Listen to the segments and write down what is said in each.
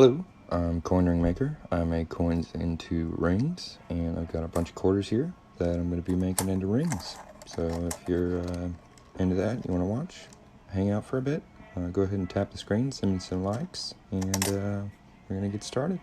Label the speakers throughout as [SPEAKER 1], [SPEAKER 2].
[SPEAKER 1] Hello, I'm Coin Ring Maker. I make coins into rings, and I've got a bunch of quarters here that I'm going to be making into rings. So if you're into that, you want to watch, hang out for a bit, go ahead and tap the screen, send me some likes, and we're going to get started.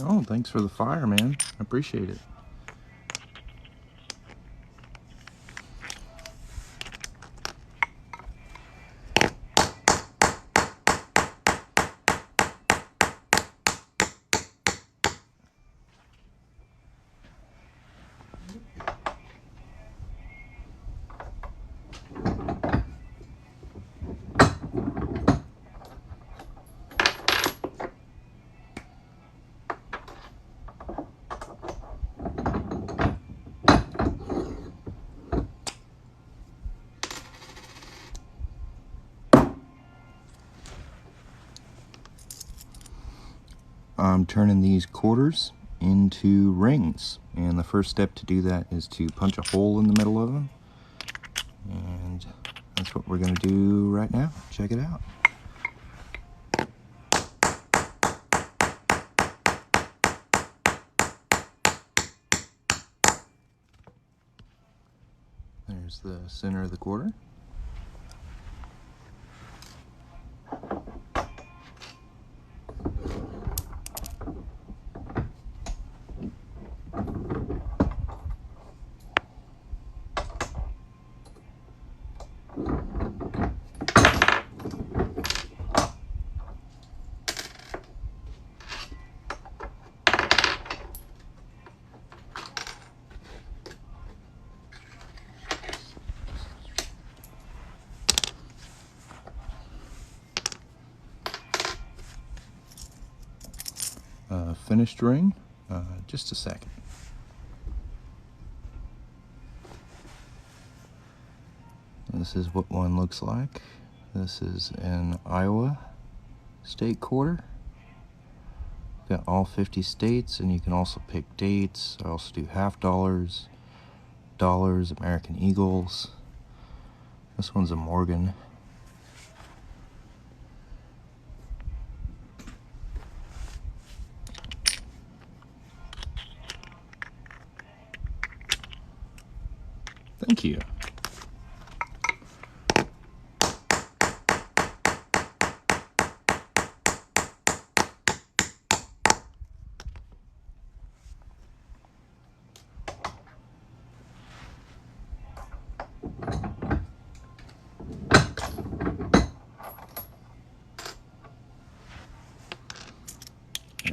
[SPEAKER 1] Oh, thanks for the fire, man. I appreciate it. I'm turning these quarters into rings, and the first step to do that is to punch a hole in the middle of them, and that's what we're going to do right now. Check it out. There's the center of the quarter. Finished ring, just a second. This is what one looks like. This is an Iowa state quarter. Got all 50 states, and you can also pick dates. I also do half dollars, dollars, American Eagles. This one's a Morgan. Thank you.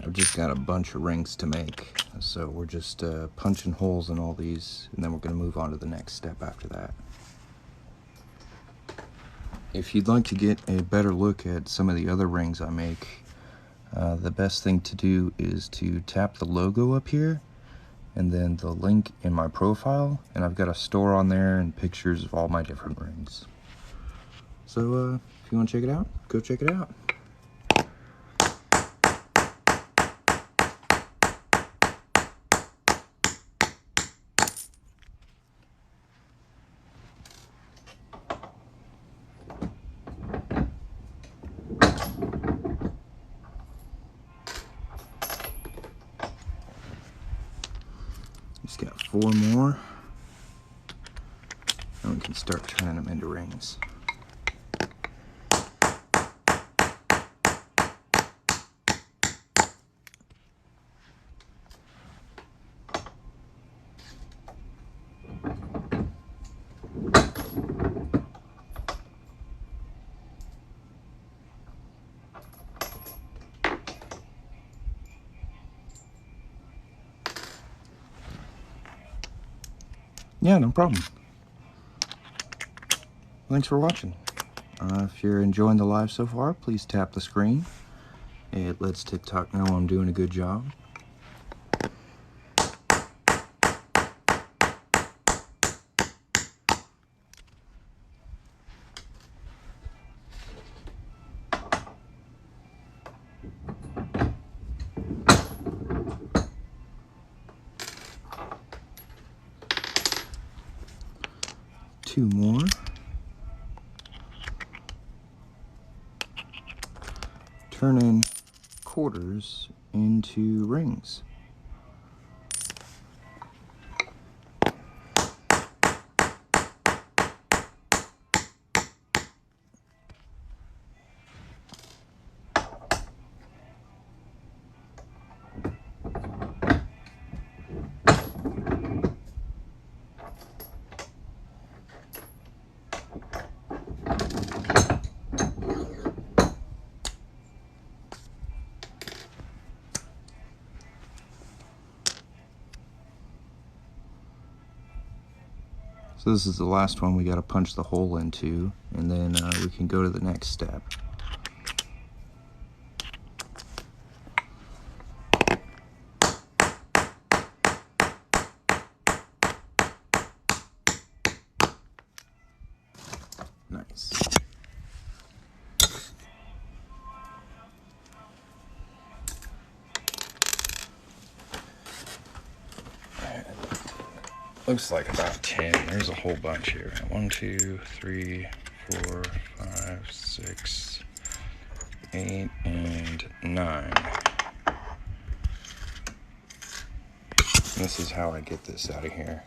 [SPEAKER 1] I've just got a bunch of rings to make, so we're just punching holes in all these, and then we're going to move on to the next step after that. If you'd like to get a better look at some of the other rings I make, the best thing to do is to tap the logo up here and then the link in my profile, and I've got a store on there and pictures of all my different rings. So if you want to check it out, go check it out. Just got 4 more, and we can start turning them into rings. Yeah, no problem. Thanks for watching. If you're enjoying the live so far, please tap the screen. It lets TikTok know I'm doing a good job. Two more. Turning quarters into rings. So this is the last one we got to punch the hole into, and then we can go to the next step. Nice. Looks like about 10. There's a whole bunch here. 1, 2, 3, 4, 5, 6, 8, and 9. This is how I get this out of here.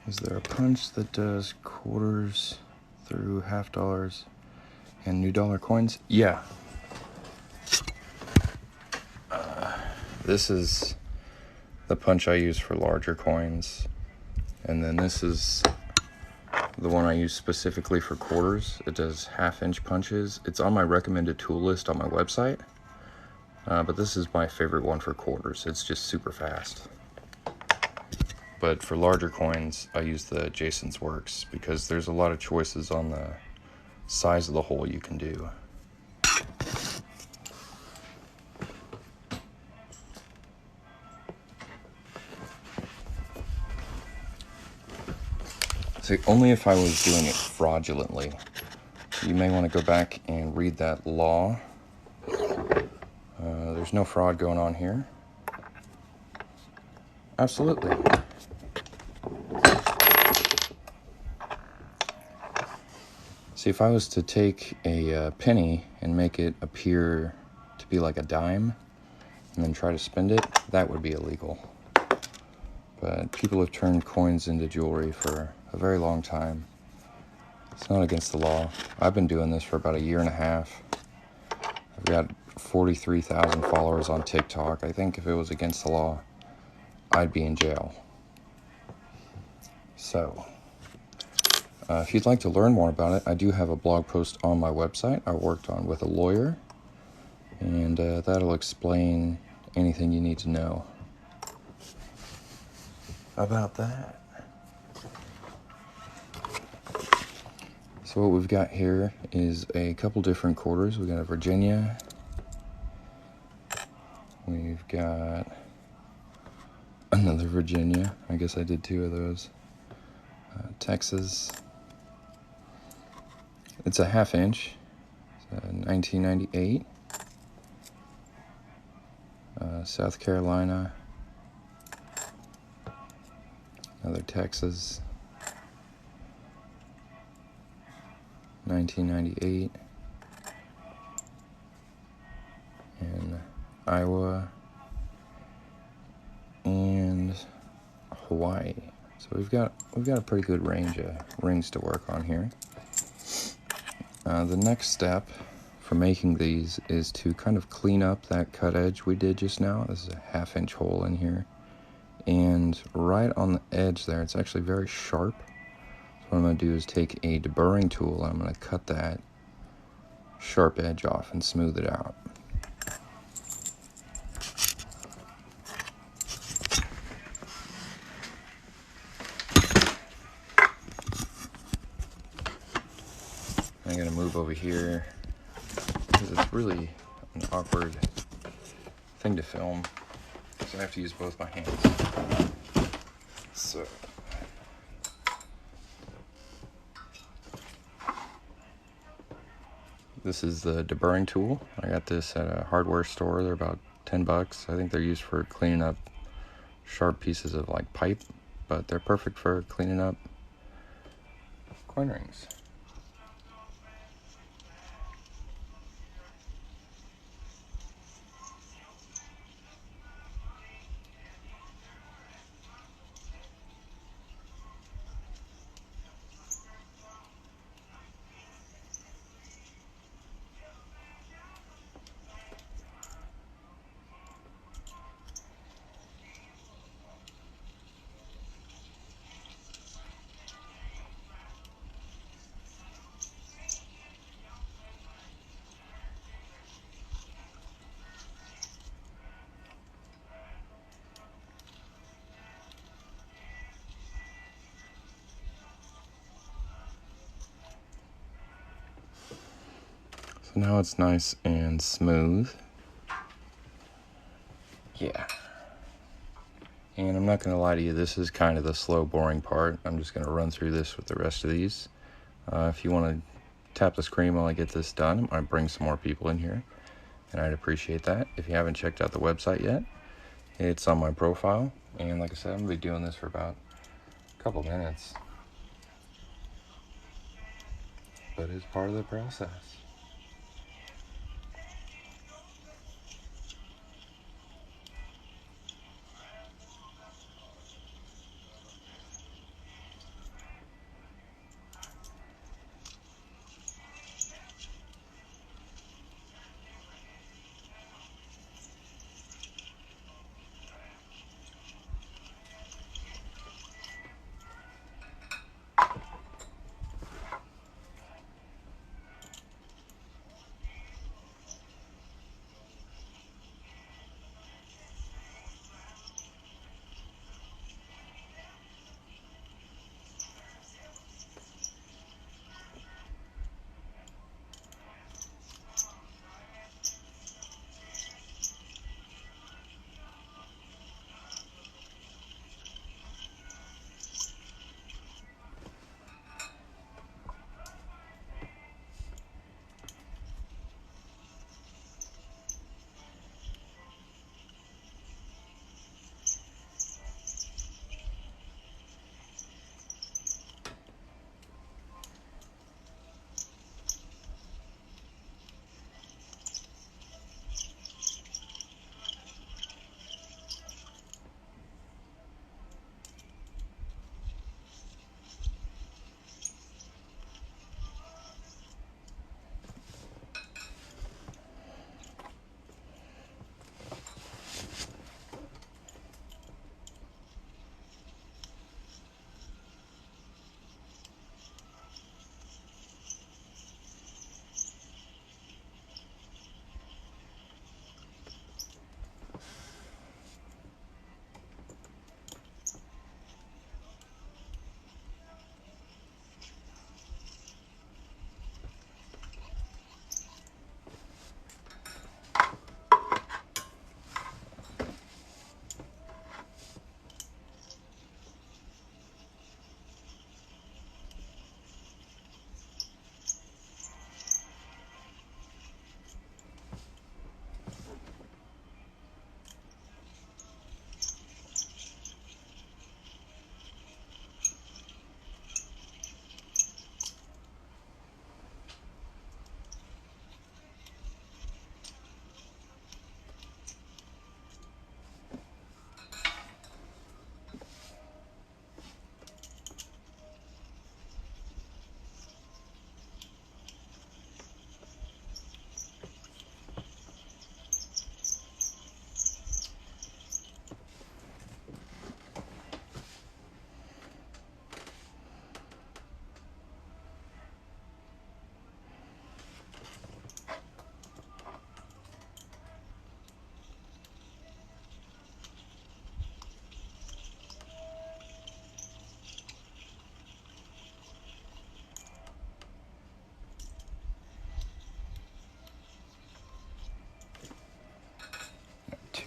[SPEAKER 1] Is there a punch that does quarters through half dollars and new dollar coins? Yeah. This is the punch I use for larger coins, and then this is the one I use specifically for quarters. It does half-inch punches. It's on my recommended tool list on my website, but this is my favorite one for quarters. It's just super fast. But for larger coins, I use the Jason's Works because there's a lot of choices on the size of the hole you can do. So only if I was doing it fraudulently. You may want to go back and read that law. There's no fraud going on here. Absolutely. See, if I was to take a penny and make it appear to be like a dime and then try to spend it, that would be illegal. But people have turned coins into jewelry for a very long time. It's not against the law. I've been doing this for about a year and a half. I've got 43,000 followers on TikTok. I think if it was against the law, I'd be in jail. So, if you'd like to learn more about it, I do have a blog post on my website I worked on with a lawyer, and that'll explain anything you need to know about that. So what we've got here is a couple different quarters. We've got a Virginia. We've got another Virginia. I guess I did 2 of those. Texas. It's a half-inch. It's 1998. South Carolina. Another Texas. 1998. And Iowa. And Hawaii. So we've got a pretty good range of rings to work on here. The next step for making these is to kind of clean up that cut edge we did just now. This is a half-inch hole in here. And right on the edge there, it's actually very sharp. So what I'm going to do is take a deburring tool and I'm going to cut that sharp edge off and smooth it out. I'm gonna move over here because it's really an awkward thing to film, so I have to use both my hands. So this is the deburring tool. I got this at a hardware store. They're about 10 bucks. I think they're used for cleaning up sharp pieces of like pipe, but they're perfect for cleaning up coin rings. So now it's nice and smooth. Yeah. And I'm not going to lie to you, this is kind of the slow, boring part. I'm just going to run through this with the rest of these. If you want to tap the screen while I get this done, I might bring some more people in here, and I'd appreciate that. If you haven't checked out the website yet, it's on my profile. And like I said, I'm going to be doing this for about a couple minutes, but it's part of the process.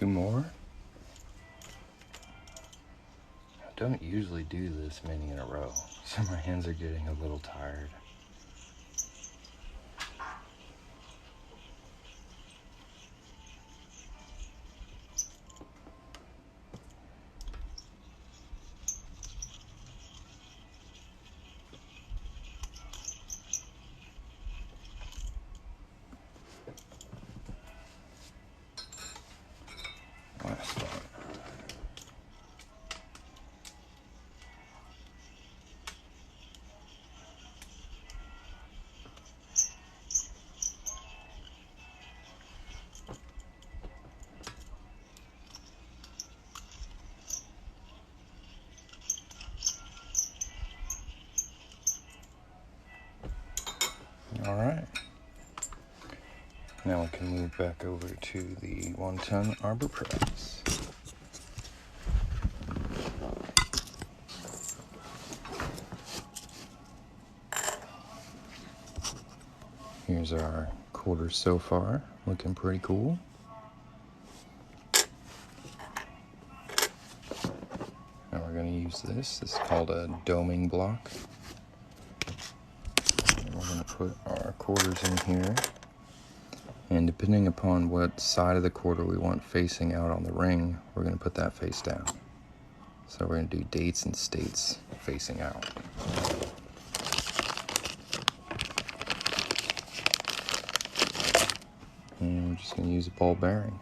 [SPEAKER 1] 2 more. I don't usually do this many in a row, so my hands are getting a little tired. Last one. All right. Now we can move back over to the 1-ton arbor press. Here's our quarters so far, looking pretty cool. Now we're going to use this. This is called a doming block. And we're going to put our quarters in here. And depending upon what side of the quarter we want facing out on the ring, we're going to put that face down. So we're going to do dates and states facing out. And we're just going to use a ball bearing.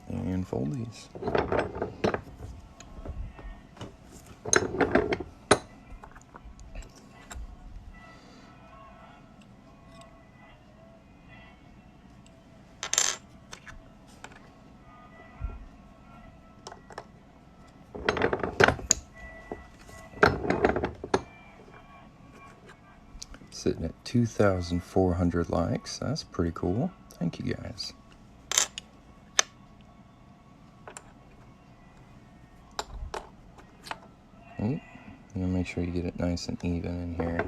[SPEAKER 1] And fold these. Sitting at 2,400 likes. That's pretty cool. Thank you guys. Ooh, you make sure you get it nice and even in here.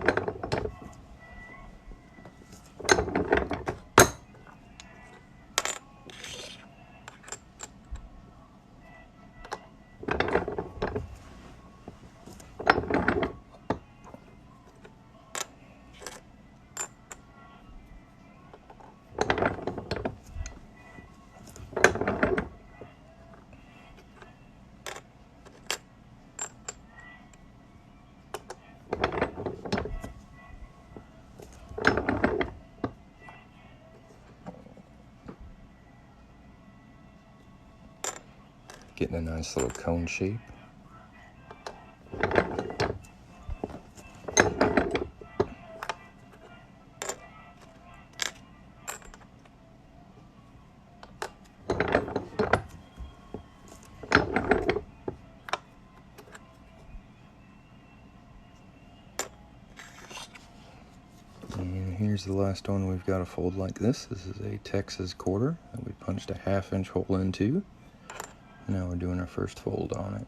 [SPEAKER 1] Getting a nice little cone shape. And here's the last one we've got to fold like this. This is a Texas quarter that we punched a 1/2-inch hole into. Now we're doing our first fold on it.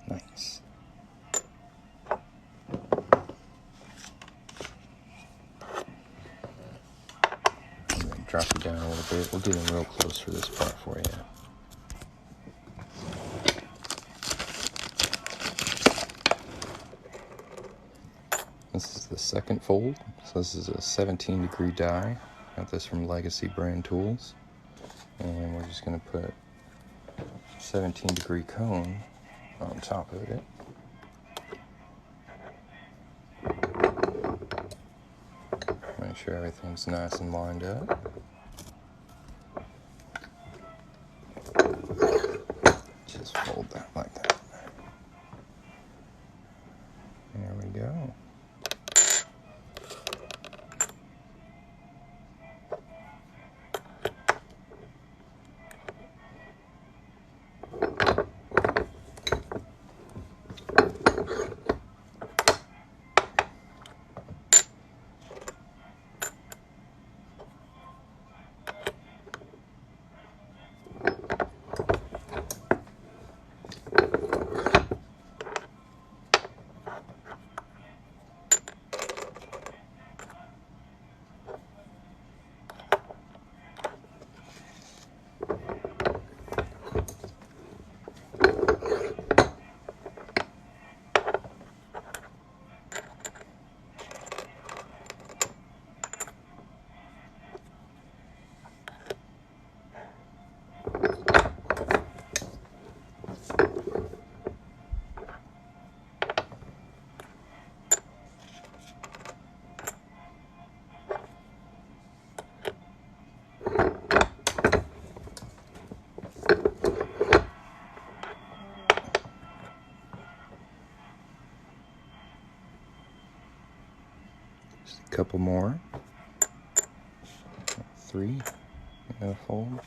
[SPEAKER 1] Nice. I'm going to drop it down a little bit. We'll get in real close for this part for you. This is the second fold. So this is a 17-degree die. Got this from Legacy Brand Tools. And we're just going to put a 17-degree cone on top of it. Make sure everything's nice and lined up. Just fold that like that. There we go. couple more. 3 in a fold.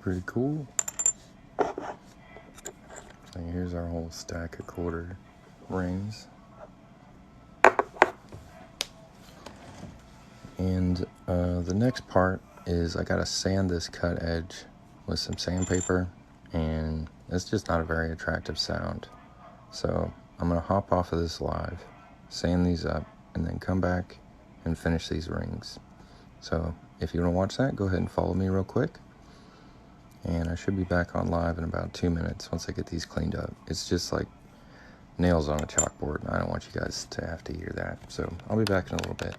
[SPEAKER 1] Pretty cool. So here's our whole stack of quarter rings. And the next part is I gotta sand this cut edge with some sandpaper, and it's just not a very attractive sound. So I'm gonna hop off of this live, sand these up, and then come back and finish these rings. So if you wanna watch that, go ahead and follow me real quick. And I should be back on live in about 2 minutes once I get these cleaned up. It's just like nails on a chalkboard, and I don't want you guys to have to hear that. So I'll be back in a little bit.